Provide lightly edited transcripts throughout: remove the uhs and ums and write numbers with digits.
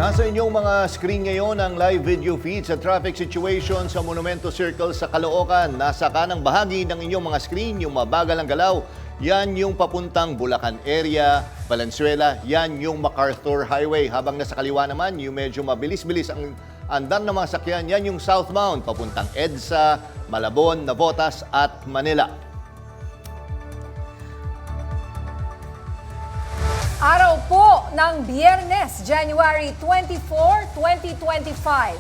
Nasa inyong mga screen ngayon ang live video feed sa traffic situation sa Monumento Circle sa Caloocan. Nasa kanang bahagi ng inyong mga screen, yung mabagal ang galaw, yan yung papuntang Bulacan area, Valenzuela, yan yung MacArthur Highway. Habang nasa kaliwa naman, yung medyo mabilis-bilis ang andar ng mga sakyan, yan yung southbound, papuntang EDSA, Malabon, Navotas at Manila. Araw po ng Biyernes, January 24, 2025.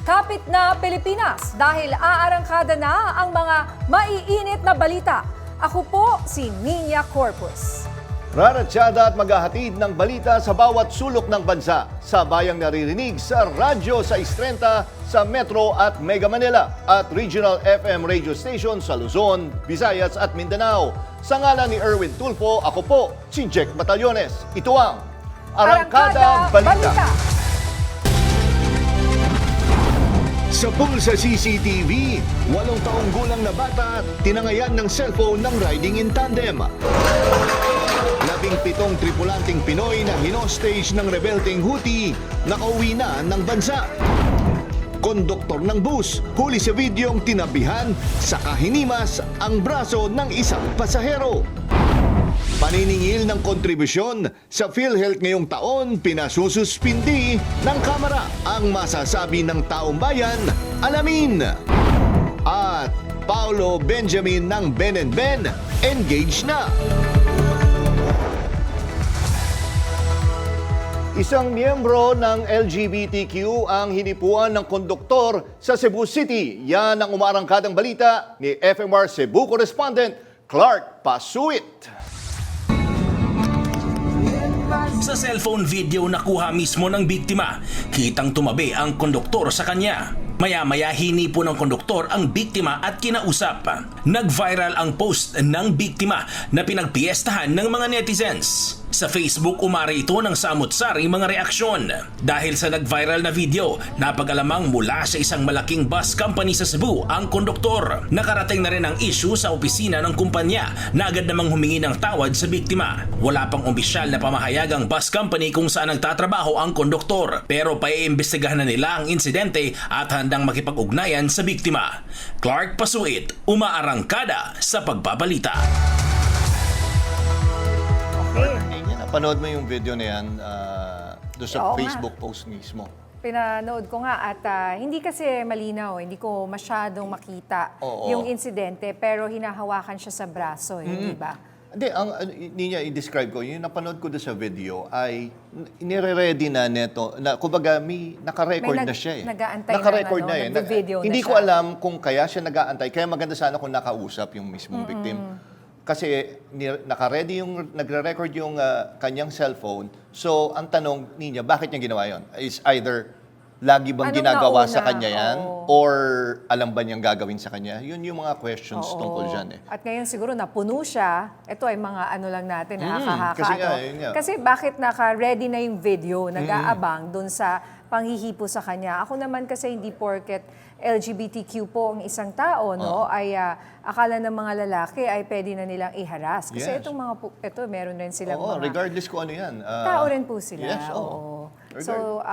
Kapit na Pilipinas dahil aarangkada na ang mga maiinit na balita. Ako po si Nina Corpus. Raratsada at maghahatid ng balita sa bawat sulok ng bansa. Sa bayang naririnig sa Radyo 630 sa Metro at Mega Manila at Regional FM radio station sa Luzon, Visayas at Mindanao. Sa ngalan ni Erwin Tulfo, ako po si Jack Batallones. Ito ang Arangkada Balita. Sa pulsa CCTV, 8 taong gulang na bata tinangayan ng cellphone ng riding in tandem. 17 tripulanting Pinoy na hinostage ng rebelteng Houthi nakauwi na ng bansa. Konduktor ng bus, huli sa videong tinabihan sa kahinimas ang braso ng isang pasahero. Paniningil ng kontribusyon sa PhilHealth ngayong taon, pinasususpindi ng Kamara ang masasabi ng taong bayan, alamin. At Paulo Benjamin ng Ben & Ben, engaged na. Isang miyembro ng LGBTQ ang hinipuan ng konduktor sa Cebu City. Yan ang umaarangkadang balita ni FMR Cebu correspondent Clark Pasuit. Sa cellphone video na kuha mismo ng biktima, kitang tumabi ang konduktor sa kanya. Maya-maya hinipo ng konduktor ang biktima at kinausap. Nag-viral ang post ng biktima na pinagpiestahan ng mga netizens. Sa Facebook, umari ito ng samut-saring mga reaksyon. Dahil sa nag-viral na video, napag-alamang mula sa isang malaking bus company sa Cebu ang konduktor. Nakarating na rin ang issue sa opisina ng kumpanya na agad namang humingi ng tawad sa biktima. Wala pang opisyal na pamahayagang bus company kung saan nagtatrabaho ang konduktor, pero paiimbestigahan na nila ang insidente at handang makipag-ugnayan sa biktima. Clark Pasuit, umaarangkada sa pagbabalita. Napanood mo yung video na yan doon sa Oo Facebook nga. post mismo. Pinanood ko nga at hindi kasi malinaw, hindi ko masyadong makita Oo. yung insidente pero hinahawakan siya sa braso, di ba? Hindi, ang niya i-describe ko, yung napanood ko doon sa video ay nire-ready na neto, na kumbaga naka-record May na siya eh. nag-aantay Naka-record na, na eh. nagbe-video na Hindi ko siya. alam kung kaya siya nag-aantay, kaya maganda sana kung nakausap yung mismong victim. Kasi naka-ready yung, nagre-record yung kanyang cellphone. So, ang tanong niya, bakit niya ginawa yun? Is either lagi bang Anong ginagawa nauna? sa kanya yan? Oo. Or alam ba niyang gagawin sa kanya? Yun yung mga questions tungkol dyan eh. At ngayon siguro napuno siya. Ito ay mga ano lang natin, nakakahaka. kasi nga, no? yun nga. Kasi bakit naka-ready na yung video, nag-aabang dun sa panghihipo sa kanya. Ako naman kasi hindi porket LGBTQ po ang isang tao, no, ay akala ng mga lalaki ay pwede na nilang iharas. Kasi Yes. itong mga, ito meron rin silang Oo, mga regardless kung ano yan. tao rin po sila. Yes, Oo. Regard- So,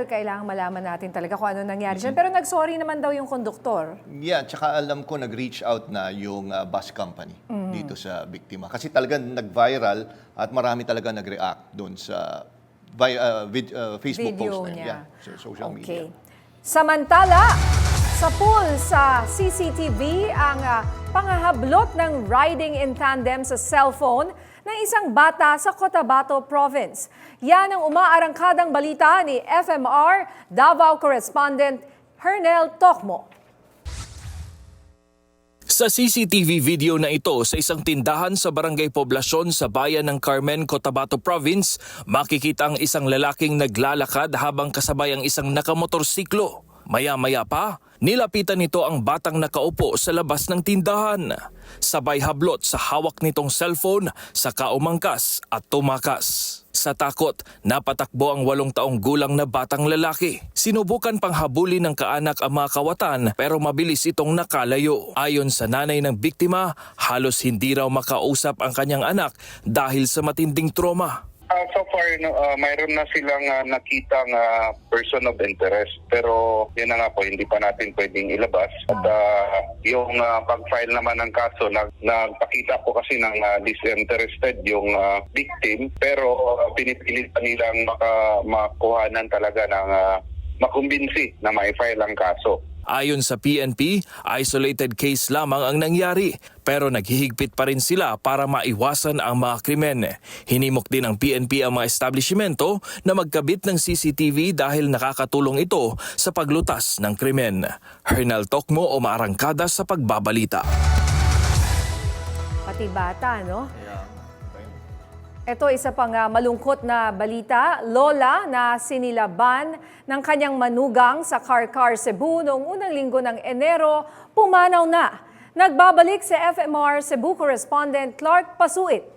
kailangan malaman natin talaga kung ano nangyari dyan. Pero nag-sorry naman daw yung konduktor. Yeah, tsaka alam ko nag-reach out na yung bus company dito sa biktima. Kasi talagang nag-viral at marami talaga nag-react doon sa Facebook Video post na yun. niya. Yeah, so social media. Samantala, sa pool sa CCTV ang pangahablot ng riding in tandem sa cellphone ng isang bata sa Cotabato Province. Yan ang umaarangkadang balita ni FMR Davao correspondent Hernel Tocmo. Sa CCTV video na ito sa isang tindahan sa Barangay Poblasyon sa bayan ng Carmen, Cotabato Province, makikita ang isang lalaking naglalakad habang kasabay ang isang nakamotorsiklo. Maya-maya pa, nilapitan nito ang batang nakaupo sa labas ng tindahan. Sabay hablot sa hawak nitong cellphone, saka umangkas at tumakas. Sa takot, napatakbo ang 8 taong gulang na batang lalaki. Sinubukan pang habulin ng kaanak ang mga kawatan pero mabilis itong nakalayo. Ayon sa nanay ng biktima, halos hindi raw makausap ang kanyang anak dahil sa matinding trauma. So far, mayroon na silang nakitang person of interest. Pero yun na nga po, hindi pa natin pwedeng ilabas. At yung pag-file naman ng kaso, nagpakita po kasi ng disinterested yung victim. Pero pinipilit pa nilang makuhanan talaga ng makumbinsi na ma-file ang kaso. Ayon sa PNP, isolated case lamang ang nangyari pero naghihigpit pa rin sila para maiwasan ang mga krimen. Hinimok din ng PNP ang mga establishmento na magkabit ng CCTV dahil nakakatulong ito sa paglutas ng krimen. Hernal Tokmo o Maarangkada sa Pagbabalita. Pati bata, no? Ito isa pang malungkot na balita. Lola na sinilaban ng kanyang manugang sa Karkar, Cebu noong unang linggo ng Enero, pumanaw na. Nagbabalik si FMR Cebu correspondent Clark Pasuit.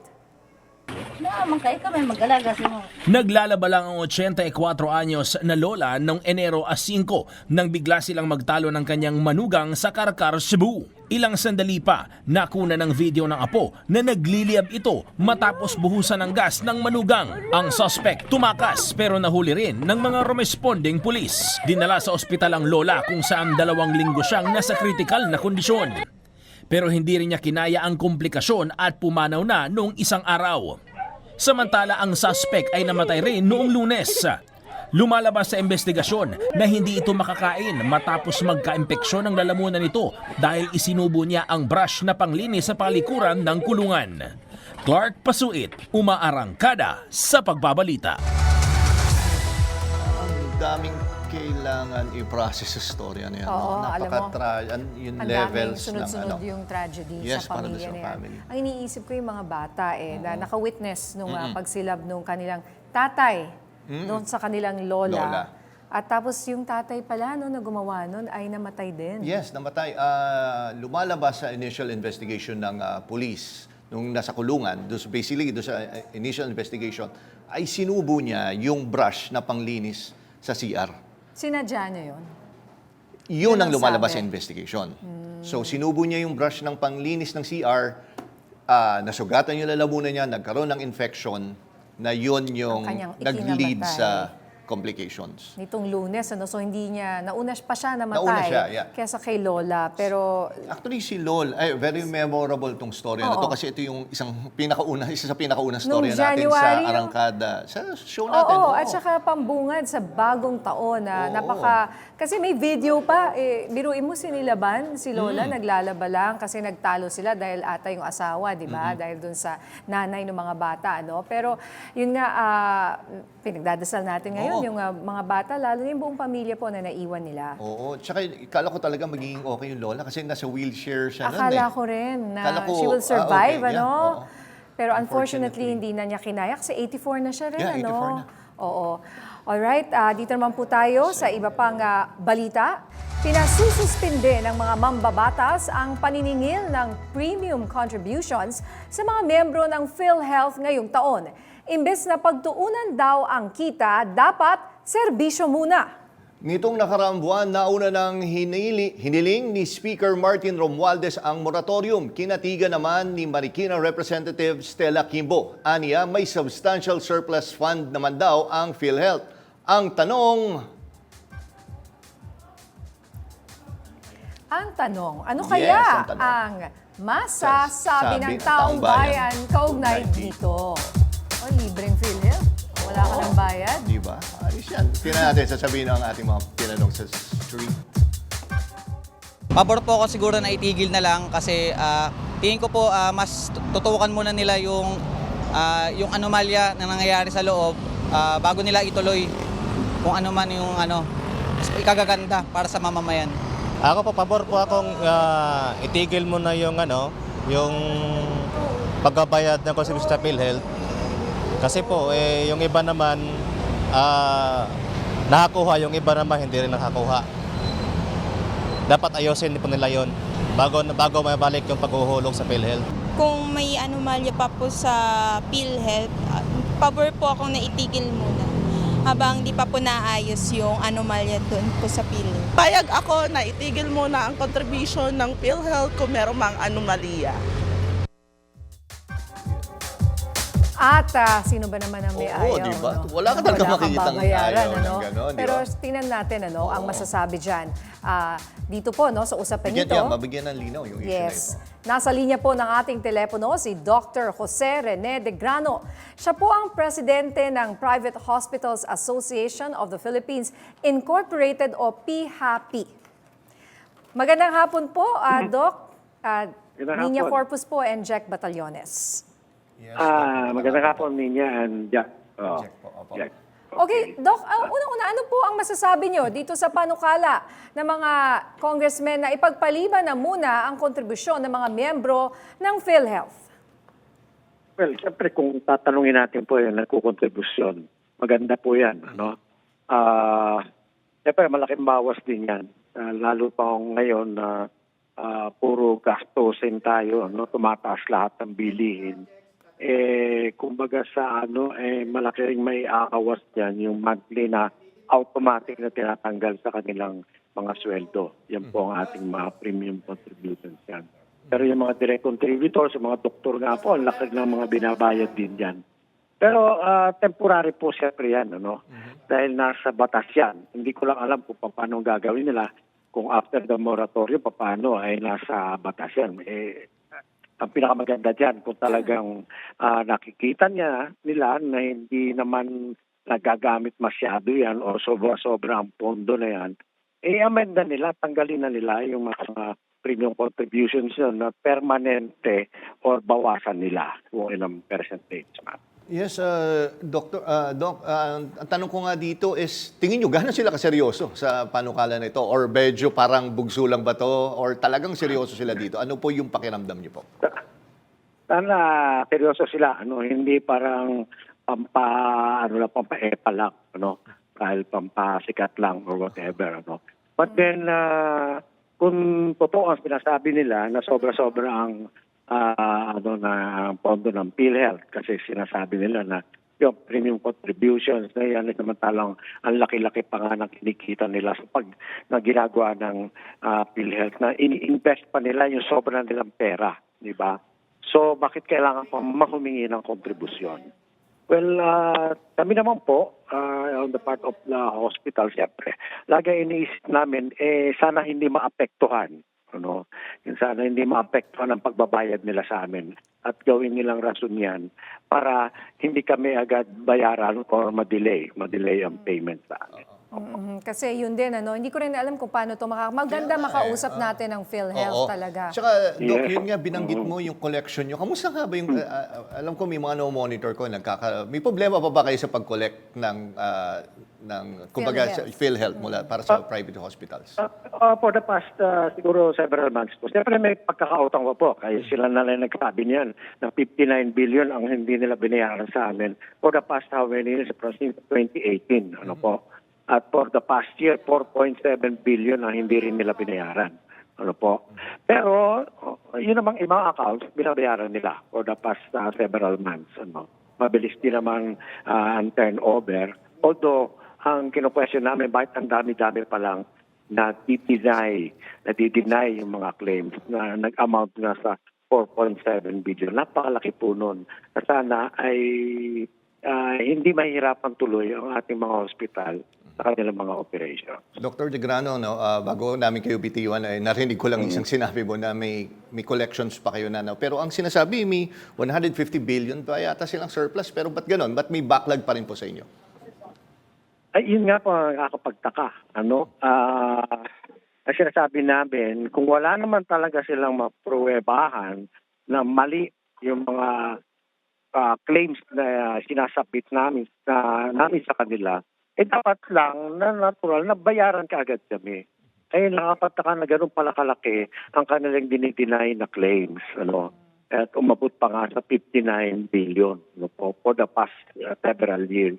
Naglalaba lang ang 84 anyos na lola noong Enero 5 nang bigla silang magtalo ng kanyang manugang sa Karkar, Cebu. Ilang sandali pa, nakuna ng video ng apo na nagliliyab ito matapos buhusan ng gas ng manugang. Ang suspect tumakas pero nahuli rin ng mga responding pulis. Dinala sa ospital ang lola kung saan 2 linggo siyang nasa kritikal na kondisyon. Pero hindi rin niya kinaya ang komplikasyon at pumanaw na noong isang araw. Samantala ang suspect ay namatay rin noong Lunes. Lumalabas sa investigasyon na hindi ito makakain matapos magka-impeksyon ng lalamunan nito dahil isinubo niya ang brush na panglinis sa palikuran ng kulungan. Clark Pasuit, Umaarangkada sa Pagbabalita. Ang daming kailangan i-process sa storya na yan. Oo, alam mo, yung ang levels daming sunod-sunod yung tragedy Yes, sa para pamilya sa na yan. family. Ang iniisip ko yung mga bata na naka-witness nung pagsilab nung kanilang tatay doon sa kanilang lola. At tapos yung tatay pala na gumawa nun ay namatay din. Yes, namatay. Lumalabas sa initial investigation ng police nung nasa kulungan. Basically, doon sa initial investigation, ay sinubo niya yung brush na panglinis sa CR. Sinadya niya yun? Yun ang ang lumalabas sa sabi. investigation. So, sinubo niya yung brush ng panglinis ng CR, nasugatan yung lalamunan niya, nagkaroon ng infection, na yun yung kanyang nag-lead ikinamatay. sa complications. Nitong Lunes, so hindi niya, nauna pa siya namatay Nauna siya, yeah. kesa kay lola. Pero Actually, si Lol, very memorable tong story na to Oo. kasi ito yung isa sa pinakaunang Nung story natin January sa yung- Arangkada. Sa show natin. oo, at saka pambungad sa bagong taon na kasi may video pa, biruin mo sinilaban, si Lola naglalaba lang kasi nagtalo sila dahil ata yung asawa, di ba? Dahil dun sa nanay ng mga bata, ano? Pero yun nga, pinagdadasal natin ngayon, Oo. yung mga bata, lalo na yung buong pamilya po na naiwan nila. Oo. Tsaka, kala ko talaga magiging okay yung Lola kasi nasa wheelchair siya nun Akala ko rin na Akala ko, she will survive, okay, yeah, ano? oo. Pero unfortunately, hindi na niya kinaya kasi 84 na siya rin, Yeah, 84 ano? na. Oo. Alright, dito naman po tayo sa iba pang balita. Pinasususpinde ng mga mambabatas ang paniningil ng premium contributions sa mga membro ng PhilHealth ngayong taon. Imbes na pagtuunan daw ang kita, dapat serbisyo muna. Nitong nakaraang buwan, nauna ng hiniling ni Speaker Martin Romualdez ang moratorium. Kinatigan naman ni Marikina Representative Stella Kimbo. Aniya, may substantial surplus fund naman daw ang PhilHealth. Ang tanong, ano Yes, kaya ang tanong. ang masasabi Sabi ng ng taong taong bayan bayan kaugnay kaugnay dito? O, libreng PhilHealth? Wala ka ng bayad? di ba? Ayos yan. Tingnan natin, sasabihin ng ating mga tinanong sa street. Pabor po ako siguro na itigil na lang kasi tingin ko po mas tutukan muna nila yung anomalya na nangyayari sa loob bago nila ituloy kung ano man yung mas ikagaganda para sa mamamayan. Ako po, pabor po akong itigil mo na yung pagbabayad ng contribution sa PhilHealth. Kasi po, yung iba naman nakakuha, yung iba naman hindi rin nakakuha. Dapat ayusin po nila yun bago mabalik yung paghuhulog sa PhilHealth. Kung may anomalya pa po sa PhilHealth, pabor po akong naitigil muna habang di pa po naayos yung anomalya doon po sa PhilHealth. Payag ako na itigil muna ang contribution ng PhilHealth kung merong mga anomalya. At sino ba naman ang may Oo, ayaw? diba? No? Wala ka talaga Wala kang makikitang babayaran, ayaw ng ganon, Pero diba? tingnan natin ang masasabi dyan. Dito po, no, sa usapin Bigyan, nito. mabigyan ng linaw yung issue na Yes. ito. Nasa linya po ng ating telepono si Dr. Jose Rene de Grano. Siya po ang presidente ng Private Hospitals Association of the Philippines Incorporated o PHAPI. Magandang hapon po, Doc. Linya hapon. Corpus po and Jack Batallones. Yes, Magandang hapon niya and Jack. Oh, Jack po, opo. Jack. Okay, Doc, unang-una, ano po ang masasabi nyo dito sa panukala ng mga congressmen na ipagpaliban na muna ang kontribusyon ng mga miyembro ng PhilHealth? Well, siyempre kung tatanungin natin po yung nagkukontribusyon, maganda po yan. Ano? Siyempre malaking bawas din yan. Lalo pa ngayon na puro gastusin tayo, ano? Tumataas lahat ng bilihin. Kumbaga sa malaki ring may akawas dyan yung monthly na automatic na tinatanggal sa kanilang mga sweldo. Yan po ang ating mga premium contributions yan. Pero yung mga direct contributors, yung mga doktor nga po, ang laki ng mga binabayad din yan. Pero temporary po siyempre yan, ano? Dahil nasa batas yan. Hindi ko lang alam kung paano gagawin nila. Kung after the moratorium, paano ay nasa batas yan. Ang pinakamaganda dyan, kung talagang nakikita nila na hindi naman nagagamit masyado yan o sobra-sobra ang pondo na yan, amenda nila, tanggalin na nila yung mga premium contributions yun na permanente or bawasan nila kung ilang percentage. Yes, Doc, ang tanong ko nga dito is, tingin nyo, gano'n sila kaseryoso sa panukala na ito? Or medyo parang bugso lang ba to? Or talagang seryoso sila dito? Ano po yung pakiramdam nyo po? Sana seryoso sila, hindi parang pampa-epa lang, dahil pampasikat lang or whatever, But then, kung totoo ang sinasabi nila na sobra-sobra ang pondo ng PhilHealth kasi sinasabi nila na yung premium contributions na yan samantalang ang laki-laki pa nga ng kinikita nila sa pag na ginagawa ng PhilHealth na ini-invest pa nila yung sobra nilang pera, di ba? So bakit kailangan pa humingi ng kontribusyon? Well, kami naman po, on the part of the hospital, siyempre, lagi iniisip namin, sana hindi maapektuhan. Yung sana hindi maapektuhan ang pagbabayad nila sa amin at gawin nilang rason yan para hindi kami agad bayaran or ma-delay ang payment sa amin. Kasi yun din, hindi ko rin alam kung paano ito maganda makausap natin ng PhilHealth talaga. Tsaka, Doc, yun nga, binanggit mo yung collection nyo. Kamusta nga ba yung, alam ko may mga no-monitor ko, may problema pa ba kayo sa pag-collect ng kumbaga, sa PhilHealth mula para sa private hospitals? For the past, siguro several months po. Siyempre may pagkakautang pa po. Kaya sila na lang nagsabi niyan na 59 billion ang hindi nila binayaran sa amin for the past how many years? Since 2018, po. At for the past year, 4.7 billion ang hindi rin nila binayaran. Po. Pero, yun namang ibang accounts, binabayaran nila for the past several months. Mabilis din naman ang turnover. Although, ang kino-question namin, bakit ang dami-dami pa lang na di-deny yung mga claims na nag-amount na sa 4.7 billion. Napakalaki po nun. Na sana ay hindi mahirapan tuloy ang ating mga hospital sa kanilang mga operation. Dr. De Grano, bago namin kayo bitiwan, narinig ko lang isang sinabi mo na may collections pa kayo na. Pero ang sinasabi, may 150 billion pa yata silang surplus. Pero ba't ganon? Ba't may backlog pa rin po sa inyo? Ay, yun nga po ang nakakapagtaka. Ang sinasabi namin, kung wala naman talaga silang mapruwebahan na mali yung mga claims na sinasabit namin sa kanila, dapat lang na natural na bayaran ka agad kami. Ay nakapagtaka na gano'n pala kalaki ang kanilang dinideny na claims. At umabot pa nga sa 59 billion for the past several years.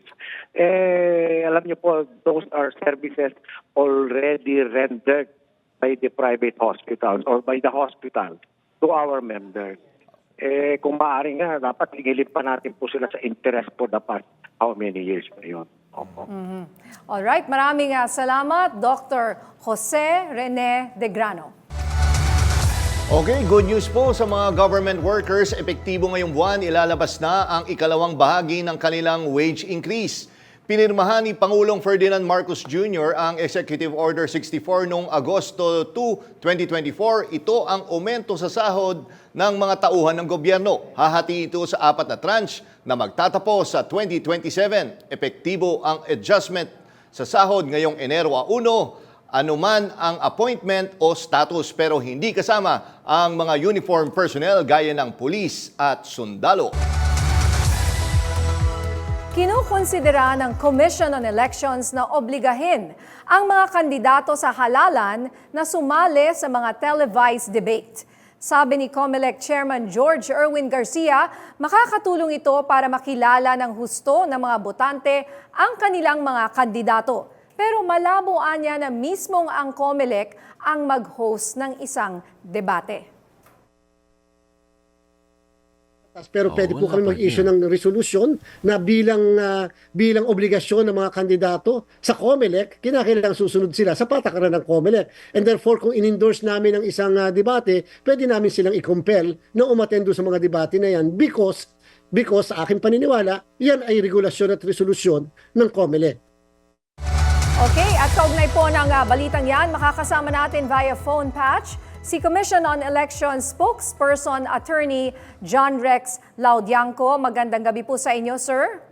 Alam niyo po, those are services already rendered by the private hospitals or by the hospital to our members. Kung maaari nga, dapat tigilin pa natin po sila sa interest for the past how many years na yun. Alright, maraming salamat, Dr. Jose Rene de Grano. Okay, good news po sa mga government workers. Epektibo ngayong buwan, ilalabas na ang ikalawang bahagi ng kanilang wage increase. Pinirmahan ni Pangulong Ferdinand Marcos Jr. ang Executive Order 64 noong Agosto 2, 2024. Ito ang aumento sa sahod ng mga tauhan ng gobyerno. Hahati ito sa 4 na tranche na magtatapos sa 2027. Epektibo ang adjustment sa sahod ngayong Enero 1, anuman ang appointment o status, pero hindi kasama ang mga uniform personnel gaya ng pulis at sundalo. Kinukonsidera ng Commission on Elections na obligahin ang mga kandidato sa halalan na sumali sa mga televised debate. Sabi ni COMELEC Chairman George Erwin Garcia, makakatulong ito para makilala ng husto ng mga botante ang kanilang mga kandidato. Pero malabo niya na mismong ang COMELEC ang mag-host ng isang debate. Pero pwede po kami mag-issue ng resolution na bilang obligasyon ng mga kandidato sa COMELEC, kinakailangan susunod sila sa patakaran ng COMELEC. And therefore, kung in-endorse namin ang isang debate, pwede namin silang i-compel na umatendo sa mga debate na yan because sa aking paniniwala, yan ay regulasyon at resolusyon ng COMELEC. Okay, at kaugnay po ng balitang yan, makakasama natin via phone patch si Commission on Elections spokesperson attorney John Rex Laudianco. Magandang gabi po sa inyo, sir.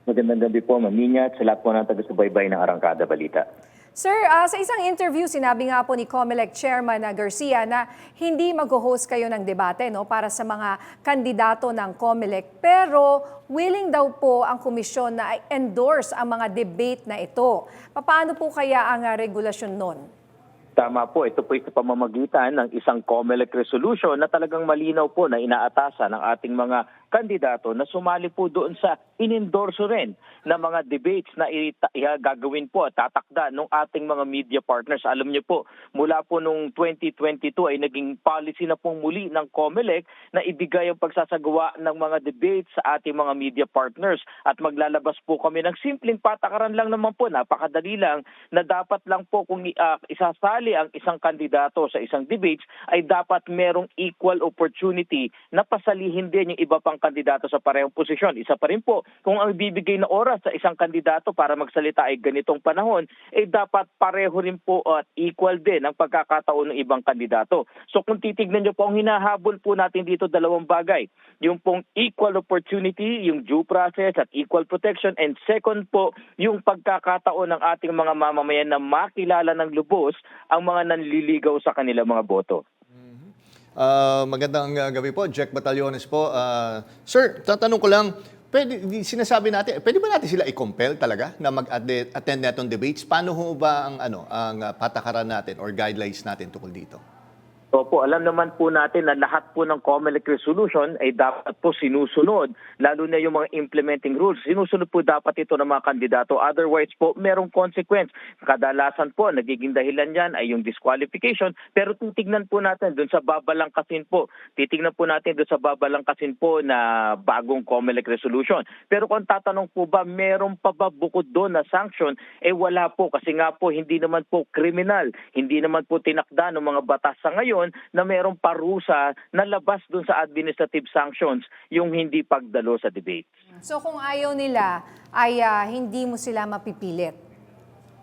Magandang gabi po, Ma'am Nina, at sa lahat po ng taga-subaybay ng Arangkada Balita. Sir, sa isang interview, sinabi nga po ni COMELEC Chairman Garcia na hindi mag-host kayo ng debate para sa mga kandidato ng COMELEC. Pero willing daw po ang komisyon na endorse ang mga debate na ito. Paano po kaya ang regulasyon nun? Tama po, ito po sa pamamagitan ng isang COMELEC resolution na talagang malinaw po na inaatasan ng ating mga kandidato na sumali po doon sa in-endorso rin na mga debates na gagawin po at tatakda ng ating mga media partners. Alam niyo po, mula po nung 2022 ay naging policy na pong muli ng COMELEC na ibigay ang pagsasagawa ng mga debates sa ating mga media partners. At maglalabas po kami ng simpleng patakaran lang naman po, napakadali lang, na dapat lang po kung isasali ang isang kandidato sa isang debates ay dapat merong equal opportunity na pasalihin din yung iba pang kandidato sa parehong posisyon. Isa pa rin po, kung ang bibigay na oras sa isang kandidato para magsalita ay ganitong panahon, dapat pareho rin po at equal din ang pagkakataon ng ibang kandidato. So kung titignan nyo po, ang hinahabol po natin dito dalawang bagay. Yung pong equal opportunity, yung due process at equal protection, and second po, yung pagkakataon ng ating mga mamamayan na makilala ng lubos ang mga nanliligaw sa kanilang mga boto. Magandang gabi po, Jack Batallones po. Sir, tatanong ko lang, sinasabi natin, pwede ba natin sila i-compel talaga na mag-attend netong debates? Paano ho ba ang patakaran natin or guidelines natin tungkol dito? Opo, alam naman po natin na lahat po ng COMELEC resolution ay dapat po sinusunod, lalo na yung mga implementing rules. Sinusunod po dapat ito ng mga kandidato. Otherwise po, merong consequence. Kadalasan po, nagiging dahilan yan ay yung disqualification. Pero titignan po natin doon sa babalangkasin po. Na bagong COMELEC resolution. Pero kung tatanong po ba, meron pa ba bukod doon na sanction? Wala po. Kasi nga po, hindi naman po kriminal. Hindi naman po tinakda ng mga batas sa ngayon na mayroong parusa na labas dun sa administrative sanctions yung hindi pagdalo sa debate. So kung ayaw nila ay hindi mo sila mapipilit?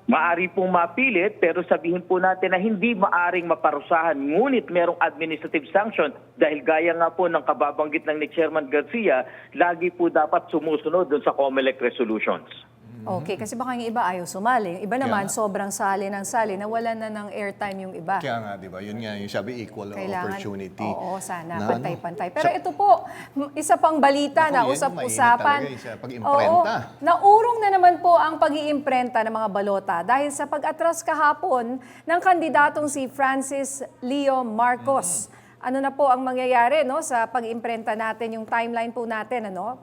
Maari pong mapilit, pero sabihin po natin na hindi maaring maparusahan, ngunit merong administrative sanction dahil gaya nga po ng kababanggit lang ni Chairman Garcia, lagi po dapat sumusunod dun sa COMELEC resolutions. Okay, kasi baka yung iba ayaw sumali. Yung iba naman, sobrang sali ng sali, nawala na ng airtime yung iba. Kaya nga, di ba? Yun nga, yung sabi equal opportunity. Oo, sana, pantay-pantay. Pero ito po, isa pang balita na usap-usapan. Pag-imprenta. Naurong na naman po ang pag-iimprenta ng mga balota dahil sa pag-atras kahapon ng kandidatong si Francis Leo Marcos. Ano na po ang mangyayari sa pag-iimprenta natin, yung timeline po natin, ano?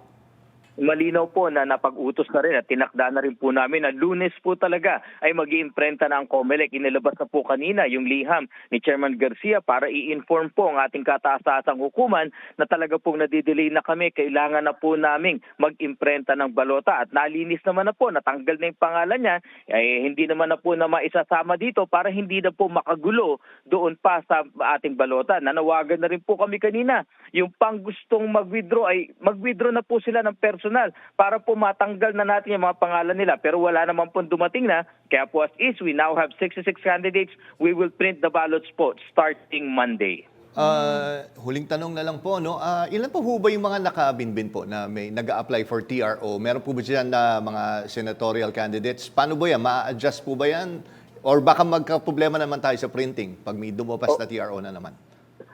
malinaw po na napag-utos na rin at tinakda na rin po namin na Lunes po talaga ay mag-iimprenta na ang COMELEC. Inilabas na po kanina yung liham ni Chairman Garcia para i-inform po ang ating kataas-taasang hukuman na talaga pong nadidelay na kami. Kailangan na po naming mag-imprenta ng balota at nalinis naman na po, natanggal na yung pangalan niya, hindi naman na po na maisasama dito para hindi na po makagulo doon pa sa ating balota. Nanawagan na rin po kami kanina, yung pang gustong mag-withdraw ay mag-withdraw na po sila ng personal para po matanggal na natin yung mga pangalan nila. Pero wala naman po dumating na. Kaya po as is, we now have 66 candidates. We will print the ballots po starting Monday. Huling tanong na lang po, no? Ilan po ba yung mga nakabinbin po na may nag-a-apply for TRO? Meron po ba dyan na mga senatorial candidates? Paano ba yan? Ma-adjust po ba yan? Or baka magka-problema naman tayo sa printing pag may dumapas na TRO na naman?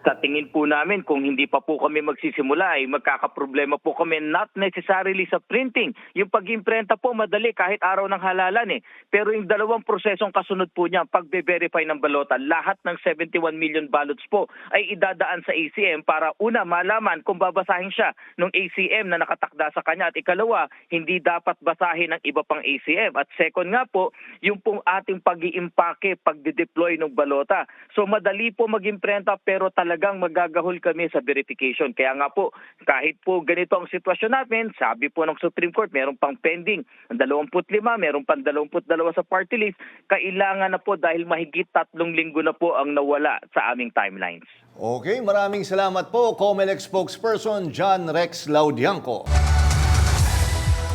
Sa tingin po namin, kung hindi pa po kami magsisimula, ay magkakaproblema po kami, not necessarily sa printing. Yung pag-imprenta po, madali kahit araw ng halalan eh. Pero yung dalawang prosesong kasunod po niya, pag-verify ng balota, lahat ng 71 million ballots po ay idadaan sa ACM para una, malaman kung babasahin siya ng ACM na nakatakda sa kanya. At ikalawa, hindi dapat basahin ng iba pang ACM. At second nga po, yung pong ating pag-iimpake, pag-deploy ng balota. So madali po mag-imprenta pero talagang magagahol kami sa verification. Kaya nga po, kahit po ganito ang sitwasyon natin, sabi po ng Supreme Court, meron pang pending 25, meron pang 22 sa party list, kailangan na po dahil mahigit 3 linggo na po ang nawala sa aming timelines. Okay, maraming salamat po, COMELEC spokesperson John Rex Laudianco.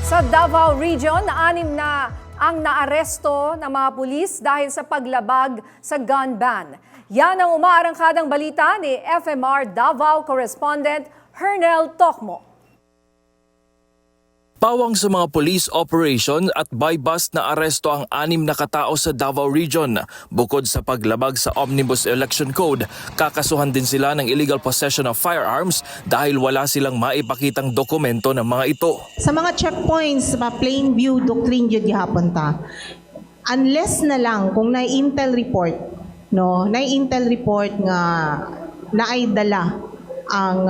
Sa Davao Region, 6 na ang naaresto ng mga pulis dahil sa paglabag sa gun ban. Yan ang umaarangkadang balita ni FMR Davao correspondent Hernel Tocmo. Pawang sa mga police operation at by bus na aresto ang 6 na katao sa Davao Region. Bukod sa paglabag sa Omnibus Election Code, kakasuhan din sila ng illegal possession of firearms dahil wala silang maipakitang dokumento ng mga ito. Sa mga checkpoints, sa plain view doctrine jud gihapon ta. Unless na lang kung na-intel report, no, na-intel report nga naay dala ang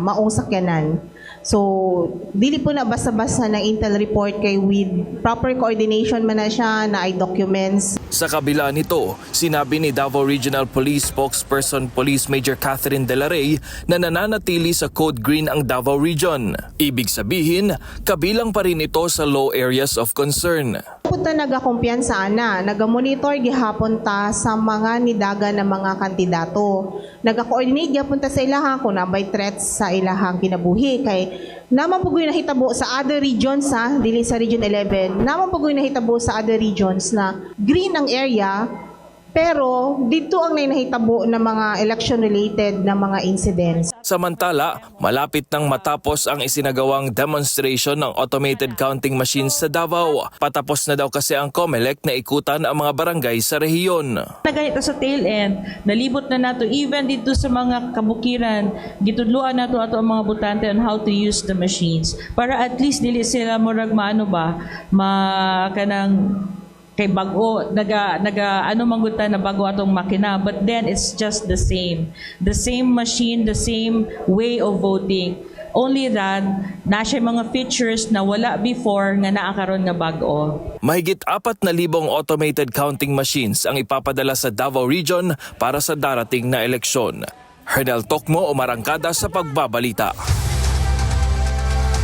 maong sakyanan. So, dili po na basta-basta ng intel report kay with proper coordination man na siya, na ay documents. Sa kabila nito, sinabi ni Davao Regional Police spokesperson Police Major Catherine De La Rey na nananatili sa Code Green ang Davao Region. Ibig sabihin, kabilang pa rin ito sa low areas of concern. Punta nagakumpiyansa na, nagamonitor gihapon ta sa mga nidaga na mga kandidato. Naga-coordinate gihapon ta sa ilaha kung nabay threats sa ilahang kinabuhi kay naman po yung nahitabo sa other regions dili sa Region 11, naman po yung nahitabo sa other regions na green ang area pero dito ang nahitabo ng mga election-related na mga incidents. Samantala, malapit nang matapos ang isinagawang demonstration ng automated counting machines sa Davao. Patapos na daw kasi ang COMELEC na ikutan ang mga barangay sa rehiyon. Naganito sa tail end, nalibot na nato even dito sa mga kabukiran, gitudluan nato ato ang mga botante on how to use the machines para at least dili sila murag kanang kay bago ano manggutan na bago atong makina, but then it's just the same machine, the same way of voting, only that na siya mga features na wala before nga naa karon nga bag-o. Mahigit 4,000 automated counting machines ang ipapadala sa Davao Region para sa darating na eleksyon. Hernel Tocmo, umarangkada sa pagbabalita.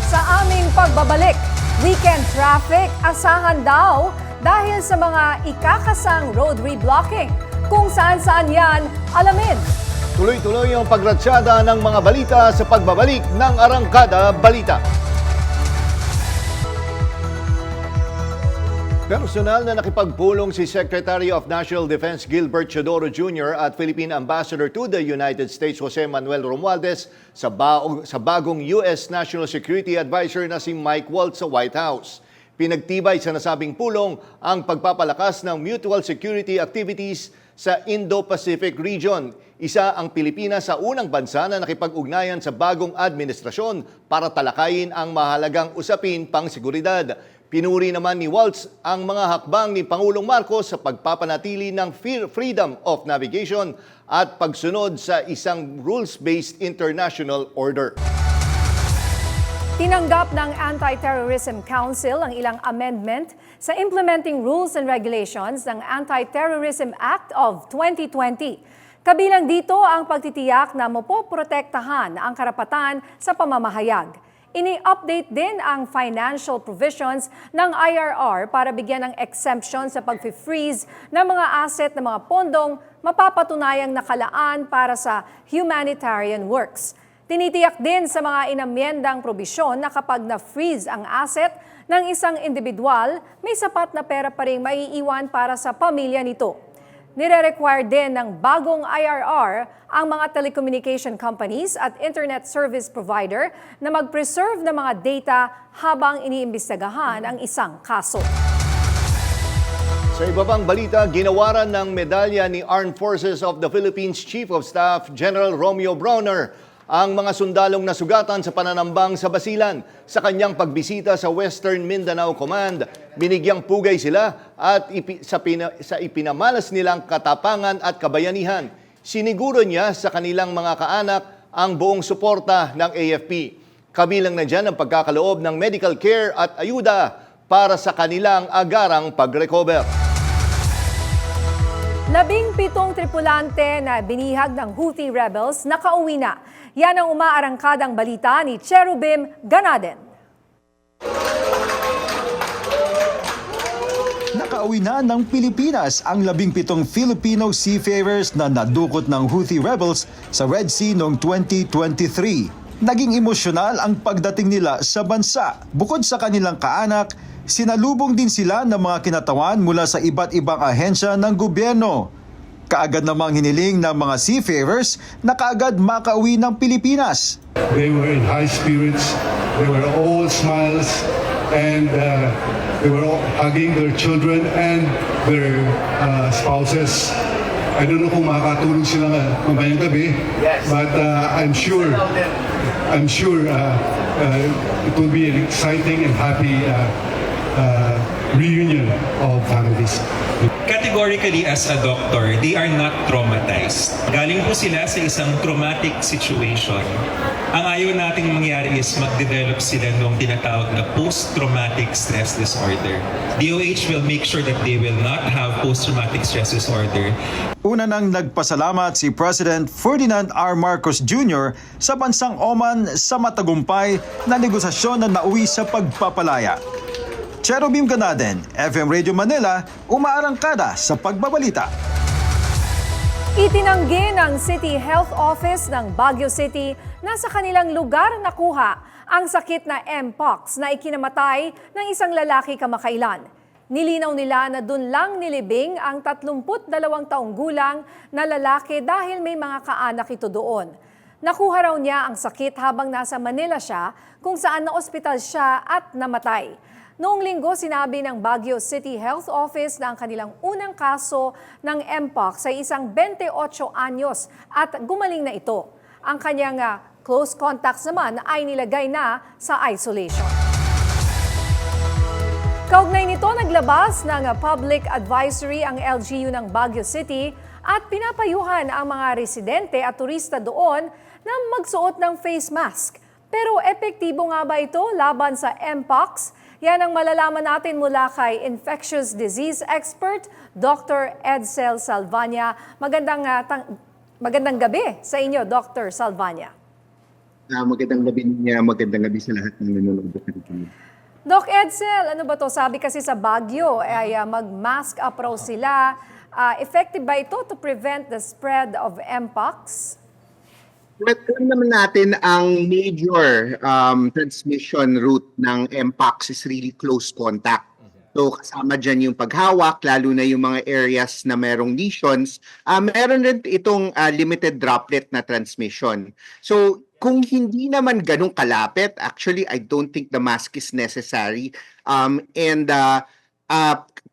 Sa aming pagbabalik, weekend traffic asahan daw dahil sa mga ikakasang road reblocking. Kung saan-saan yan, alamin. Tuloy-tuloy ang pagratsyada ng mga balita sa pagbabalik ng Arangkada Balita. Personal na nakipagpulong si Secretary of National Defense Gilbert Chodoro Jr. at Philippine Ambassador to the United States Jose Manuel Romualdez sa bagong U.S. National Security Advisor na si Mike Waltz sa White House. Pinagtibay sa nasabing pulong ang pagpapalakas ng mutual security activities sa Indo-Pacific region. Isa ang Pilipinas sa unang bansa na nakipag-ugnayan sa bagong administrasyon para talakayin ang mahalagang usapin pang seguridad. Pinuri naman ni Waltz ang mga hakbang ni Pangulong Marcos sa pagpapanatili ng freedom of navigation at pagsunod sa isang rules-based international order. Tinanggap ng Anti-Terrorism Council ang ilang amendment sa Implementing Rules and Regulations ng Anti-Terrorism Act of 2020. Kabilang dito ang pagtitiyak na mapoprotektahan ang karapatan sa pamamahayag. Ini-update din ang financial provisions ng IRR para bigyan ng exemption sa pag-freeze ng mga asset ng mga pondong mapapatunayang nakalaan para sa humanitarian works. Tinitiyak din sa mga inamyendang probisyon na kapag na-freeze ang asset ng isang individual, may sapat na pera pa rin maiiwan para sa pamilya nito. Nire-require din ng bagong IRR ang mga telecommunication companies at internet service provider na mag-preserve ng mga data habang iniimbestagahan ang isang kaso. Sa iba pang balita, ginawaran ng medalya ni Armed Forces of the Philippines Chief of Staff General Romeo Brawner ang mga sundalong nasugatan sa pananambang sa Basilan. Sa kanyang pagbisita sa Western Mindanao Command, binigyang pugay sila at sa ipinamalas nilang katapangan at kabayanihan. Siniguro niya sa kanilang mga kaanak ang buong suporta ng AFP. Kabilang na dyan ang pagkakaloob ng medical care at ayuda para sa kanilang agarang pag-recover. 17 tripulante na binihag ng Houthi rebels nakauwi na. Yan ang umaarangkadang balita ni Cherubim Ganaden. Nakauwi na ng Pilipinas ang 17 Filipino seafarers na nadukot ng Houthi rebels sa Red Sea noong 2023. Naging emosyonal ang pagdating nila sa bansa. Bukod sa kanilang kaanak, sinalubong din sila ng mga kinatawan mula sa iba't ibang ahensya ng gobyerno. Kaagad namang hiniling ng mga seafarers na kaagad makauwi ng Pilipinas. They were in high spirits, they were all smiles, and they were all hugging their children and their spouses. I don't know kung makakatulog sila mamayang gabi, but I'm sure it will be an exciting and happy reunion of families. Categorically, as a doctor, they are not traumatized. Galing po sila sa isang traumatic situation. Ang ayaw nating mangyari is mag-develop sila ng tinatawag na post-traumatic stress disorder. DOH will make sure that they will not have post-traumatic stress disorder. Una nang nagpasalamat si President Ferdinand R. Marcos Jr. sa bansang Oman sa matagumpay na negosasyon na nauwi sa pagpapalaya. Cherubim Ganaden, FM Radio Manila, umaarangkada sa pagbabalita. Itinanggi ng City Health Office ng Baguio City na sa kanilang lugar nakuha ang sakit na Mpox na ikinamatay ng isang lalaki kamakailan. Nilinaw nila na dun lang nilibing ang 32 taong gulang na lalaki dahil may mga kaanak ito doon. Nakuha raw niya ang sakit habang nasa Manila siya kung saan na-ospital siya at namatay. Noong linggo, sinabi ng Baguio City Health Office na ang kanilang unang kaso ng Mpox ay isang 28 anyos at gumaling na ito. Ang kanyang close contacts naman ay nilagay na sa isolation. Kaugnay nito, naglabas ng public advisory ang LGU ng Baguio City at pinapayuhan ang mga residente at turista doon na magsuot ng face mask. Pero epektibo nga ba ito laban sa Mpox? Yan ang malalaman natin mula kay infectious disease expert Dr. Edsel Salvania. Magandang gabi sa inyo, Dr. Salvania. Magandang gabi sa lahat ng nanonood. Doc Edsel, ano ba to? Sabi kasi sa Baguio ay mag-mask up raw sila. Effective ba ito to prevent the spread of Mpox? Alam naman natin ang major transmission route ng Mpox is really close contact. So kasama dyan yung paghawak, lalo na yung mga areas na merong lesions. Meron rin itong limited droplet na transmission. So kung hindi naman ganun kalapit, actually I don't think the mask is necessary.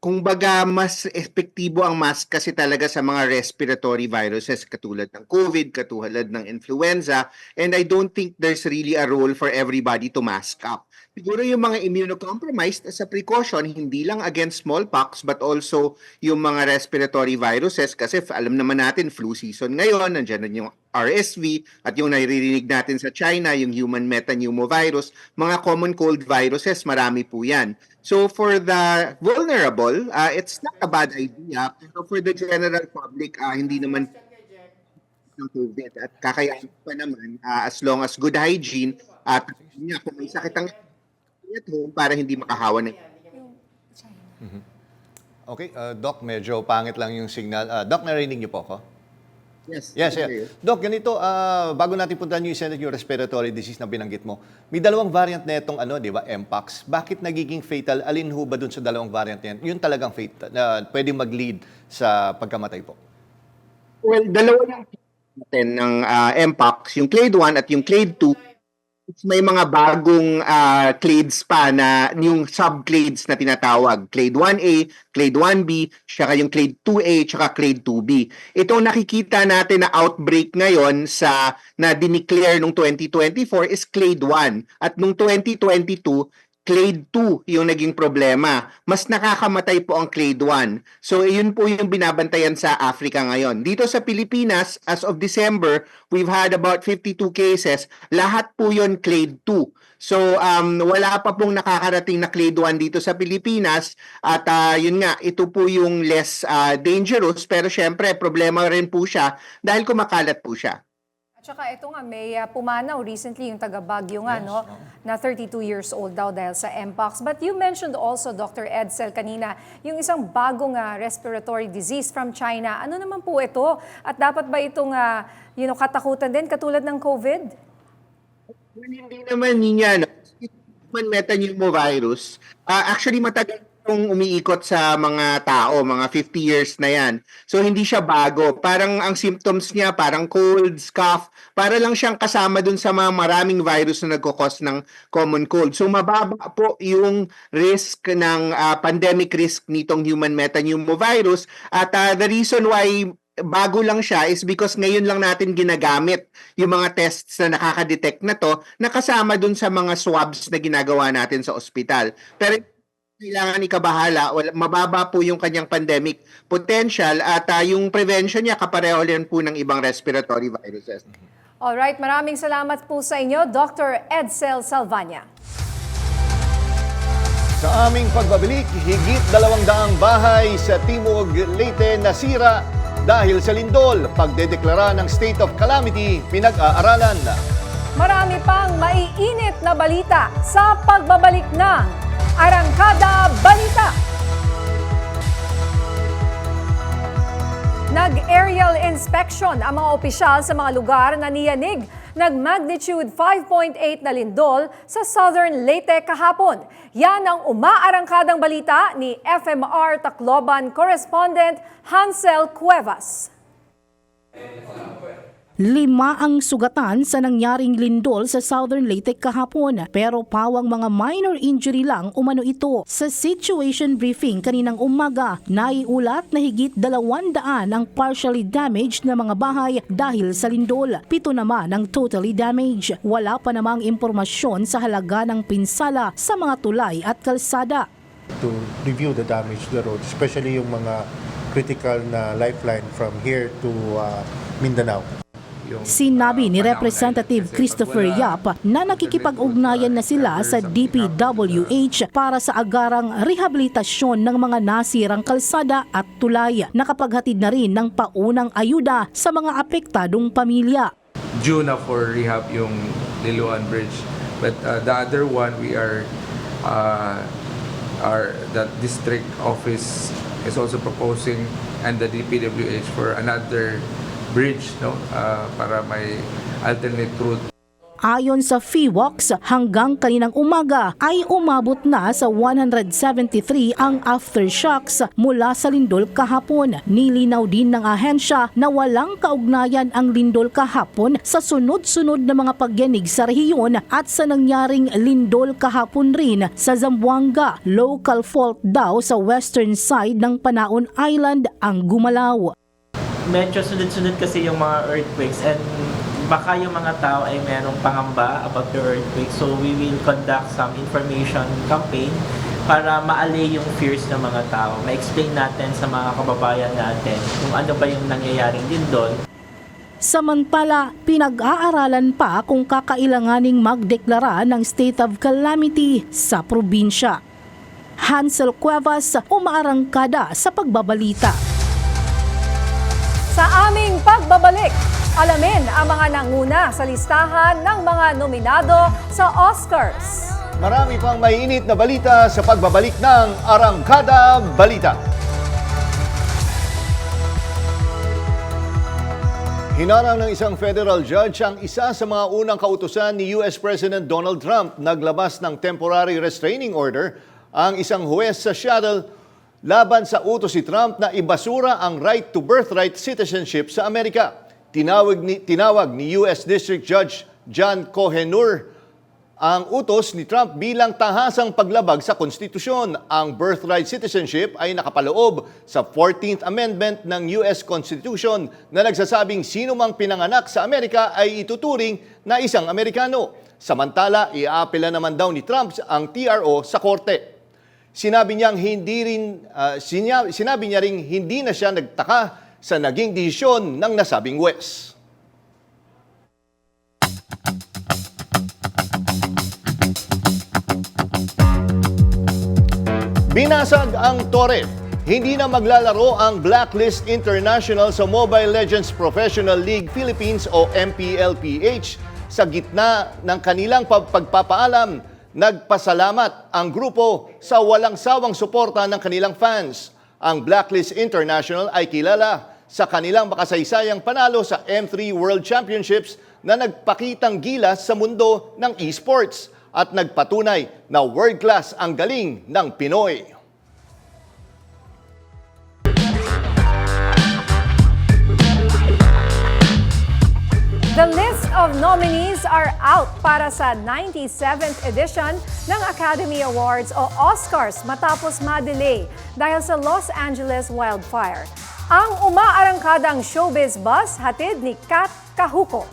Kung baga, mas epektibo ang mask kasi talaga sa mga respiratory viruses katulad ng COVID, katulad ng influenza, and I don't think there's really a role for everybody to mask up. Siguro yung mga immunocompromised as a precaution, hindi lang against smallpox but also yung mga respiratory viruses kasi alam naman natin flu season ngayon, nandiyan yung RSV, at yung naririnig natin sa China, yung human metapneumovirus, mga common cold viruses, marami po yan. So for the vulnerable, it's not a bad idea, pero for the general public, hindi naman ng COVID at kakayanin pa naman as long as good hygiene at kung may sakit ang at home para hindi makahawa ng Okay, Doc, medyo pangit lang yung signal. Doc, narinig niyo po ako? Yes. Yes, yeah. Doc, ganito, bago natin puntahan yung respiratory disease na binanggit mo, may dalawang variant na itong di ba, Mpox. Bakit nagiging fatal? Alin ho ba dun sa dalawang variant na yan? Yun talagang fatal, pwedeng mag-lead sa pagkamatay po? Well, dalawa lang natin ng Mpox, yung clade 1 at yung clade 2. May mga bagong clades pa na yung subclades na tinatawag. Clade 1A, Clade 1B, saka yung Clade 2A, saka Clade 2B. Itong nakikita natin na outbreak ngayon na dineclare nung 2024 is Clade 1. At nung 2022, Clade 2 yung naging problema. Mas nakakamatay po ang Clade 1. So, yun po yung binabantayan sa Africa ngayon. Dito sa Pilipinas, as of December, we've had about 52 cases. Lahat po yun Clade 2. So, wala pa pong nakakarating na Clade 1 dito sa Pilipinas. At yun nga, ito po yung less dangerous. Pero syempre, problema rin po siya dahil kumakalat po siya. At saka ito nga, may pumanaw recently yung taga Baguio nga, no? Na 32 years old daw dahil sa Mpox. But you mentioned also, Dr. Edsel, kanina, yung isang bagong respiratory disease from China. Ano naman po ito? At dapat ba itong katakutan din katulad ng COVID? Hindi naman niya. Human metapneumovirus, actually matagal kung umiikot sa mga tao, mga 50 years na yan. So hindi siya bago. Parang ang symptoms niya, parang cold, cough, para lang siyang kasama dun sa mga maraming virus na nagkukos ng common cold. So mababa po yung risk ng pandemic risk nitong human metapneumovirus. At the reason why bago lang siya is because ngayon lang natin ginagamit yung mga tests na nakaka-detect na to, nakasama dun sa mga swabs na ginagawa natin sa ospital. Pero kailangan ikabahala, mababa po yung kanyang pandemic potential at yung prevention niya kapareho rin po ng ibang respiratory viruses. Alright, maraming salamat po sa inyo, Dr. Edsel Salvania. Sa aming pagbabalik, higit 200 bahay sa Timog Leyte nasira dahil sa lindol. Pagdedeklara ng state of calamity, pinag-aaralan. Marami pang maiinit na balita sa pagbabalik ng Arangkada Balita. Nag-aerial inspection ang mga opisyal sa mga lugar na niyanig nag-magnitude 5.8 na lindol sa Southern Leyte kahapon. Yan ang umaarangkadang balita ni FMR Tacloban correspondent Hansel Cuevas. 5 ang sugatan sa nangyaring lindol sa Southern Leyte kahapon, pero pawang mga minor injury lang umano ito. Sa situation briefing kaninang umaga, naiulat na higit 200 ang partially damaged na mga bahay dahil sa lindol. 7 naman ang totally damaged. Wala pa namang impormasyon sa halaga ng pinsala sa mga tulay at kalsada. To review the damage to the road, especially yung mga critical na lifeline from here to Mindanao. Sinabi ni Representative Christopher Yap na nakikipag-ugnayan na sila sa DPWH para sa agarang rehabilitasyon ng mga nasirang kalsada at tulay. Nakapaghatid na rin ng paunang ayuda sa mga apektadong pamilya. Due na for rehab yung Liloan Bridge. But the other one, we are the district office is also proposing and the DPWH for another bridge, no, para may alternate route. Ayon sa FIWOX, hanggang kaninang umaga ay umabot na sa 173 ang aftershocks mula sa lindol kahapon. Nilinaw din ng ahensya na walang kaugnayan ang lindol kahapon sa sunod-sunod na mga pagyanig sa rehiyon at sa nangyaring lindol kahapon rin sa Zamboanga. Local fault daw sa western side ng Panaon Island ang gumalaw. Medyo sunod-sunod kasi yung mga earthquakes and baka yung mga tao ay merong pangamba about the earthquake. So we will conduct some information campaign para ma-allay yung fears ng mga tao. Ma-explain natin sa mga kababayan natin kung ano ba yung nangyayaring lindol. Samantala, pinag-aaralan pa kung kakailanganing magdeklara ng state of calamity sa probinsya. Hansel Cuevas, umaarangkada sa pagbabalita. Sa aming pagbabalik, alamin ang mga nanguna sa listahan ng mga nominado sa Oscars. Marami pang maiinit na balita sa pagbabalik ng Arangkada Balita. Hinarang ng isang federal judge ang isa sa mga unang kautusan ni US President Donald Trump. Naglabas ng temporary restraining order ang isang huwes sa Seattle laban sa utos ni Trump na ibasura ang right to birthright citizenship sa Amerika. Tinawag ni US District Judge John Cohenur ang utos ni Trump bilang tahasang paglabag sa konstitusyon. Ang birthright citizenship ay nakapaloob sa 14th Amendment ng US Constitution na nagsasabing sino mang pinanganak sa Amerika ay ituturing na isang Amerikano. Samantala, iaapela naman daw ni Trump ang TRO sa korte. Sinabi niya ring hindi na siya nagtaka sa naging desisyon ng nasabing huwes. Binasag ang tore. Hindi na maglalaro ang Blacklist International sa Mobile Legends Professional League Philippines o MPLPH sa gitna ng kanilang pagpapaalam. Nagpasalamat ang grupo sa walang sawang suporta ng kanilang fans. Ang Blacklist International ay kilala sa kanilang makasaysayang panalo sa M3 World Championships na nagpakitang gilas sa mundo ng esports at nagpatunay na world-class ang galing ng Pinoy. The list of nominees are out para sa 97th edition ng Academy Awards o Oscars matapos ma-delay dahil sa Los Angeles wildfire. Ang umaarangkadang showbiz buzz hatid ni Kat Kahuko.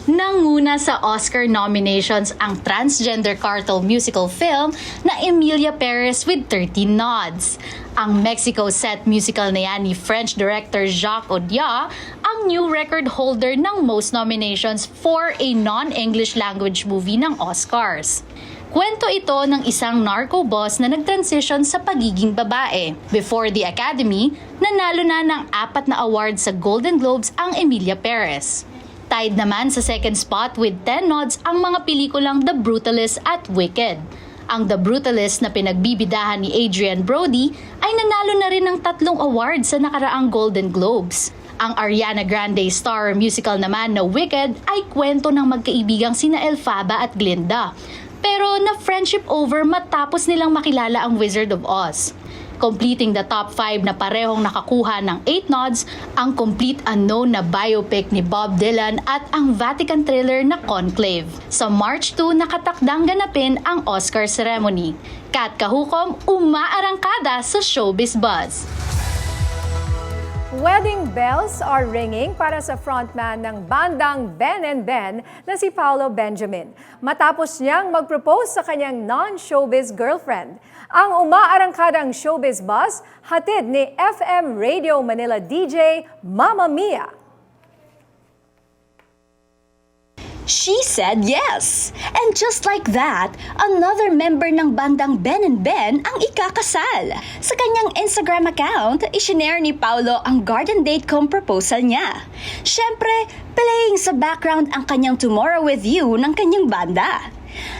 Nanguna sa Oscar nominations ang transgender cartel musical film na Emilia Perez with 13 nods. Ang Mexico set musical na yan ni French director Jacques Audiard ang new record holder ng most nominations for a non-English language movie ng Oscars. Kwento ito ng isang narco boss na nag-transition sa pagiging babae. Before the Academy, nanalo na ng 4 na awards sa Golden Globes ang Emilia Perez. Tied naman sa second spot with 10 nods ang mga pelikulang The Brutalist at Wicked. Ang The Brutalist na pinagbibidahan ni Adrian Brody ay nanalo na rin ng 3 awards sa nakaraang Golden Globes. Ang Ariana Grande star musical naman na Wicked ay kwento ng magkaibigang sina Elphaba at Glinda. Pero na-friendship over matapos nilang makilala ang Wizard of Oz. Completing the top 5 na parehong nakakuha ng 8 nods, ang Complete Unknown na biopic ni Bob Dylan at ang Vatican thriller na Conclave. Sa March 2, nakatakdang ganapin ang Oscar ceremony. Kat Kahukom, umaarangkada sa Showbiz Buzz. Wedding bells are ringing para sa frontman ng bandang Ben and Ben na si Paolo Benjamin matapos niyang mag-propose sa kanyang non-showbiz girlfriend. Ang umaarangkadang showbiz buzz hatid ni FM Radio Manila DJ Mama Mia. She said yes. And just like that, another member ng bandang Ben and Ben ang ikakasal. Sa kanyang Instagram account, isinare ni Paolo ang garden date com proposal niya. Siyempre, playing sa background ang kanyang Tomorrow With You ng kanyang banda.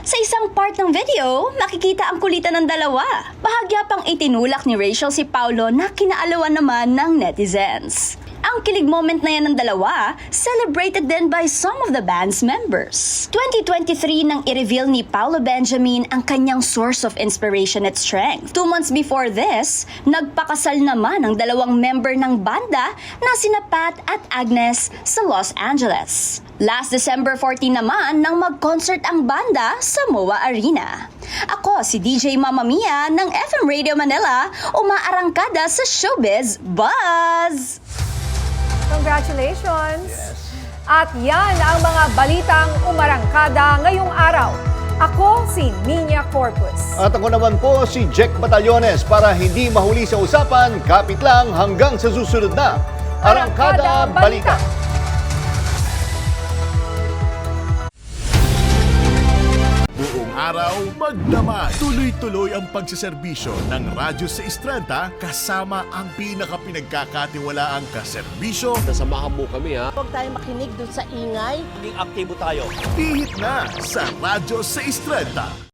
Sa isang part ng video, makikita ang kulitan ng dalawa. Bahagya pang itinulak ni Rachel si Paolo na kinaalawan naman ng netizens. Ang kilig moment na yan ng dalawa, celebrated din by some of the band's members. 2023 nang i-reveal ni Paolo Benjamin ang kanyang source of inspiration at strength. 2 months before this, nagpakasal naman ang dalawang member ng banda na sina Pat at Agnes sa Los Angeles. Last December 14 naman nang mag-concert ang banda sa MOA Arena. Ako si DJ Mama Mia ng FM Radio Manila, umaarangkada sa Showbiz Buzz! Congratulations! Yes. At yan ang mga balitang umarangkada ngayong araw. Ako si Nina Corpus. At ako naman po si Jack Batallones. Para hindi mahuli sa usapan, kapit lang hanggang sa susunod na Arangkada Balita. Buong araw, magdamag. Tuloy-tuloy ang pagsiservisyo ng Radyo 630 kasama ang pinakapinagkakatiwalaang kaserbisyo. Nasamahan mo kami ha. Huwag tayong makinig dun sa ingay. Maging aktibo tayo. Pihit na sa Radyo 630.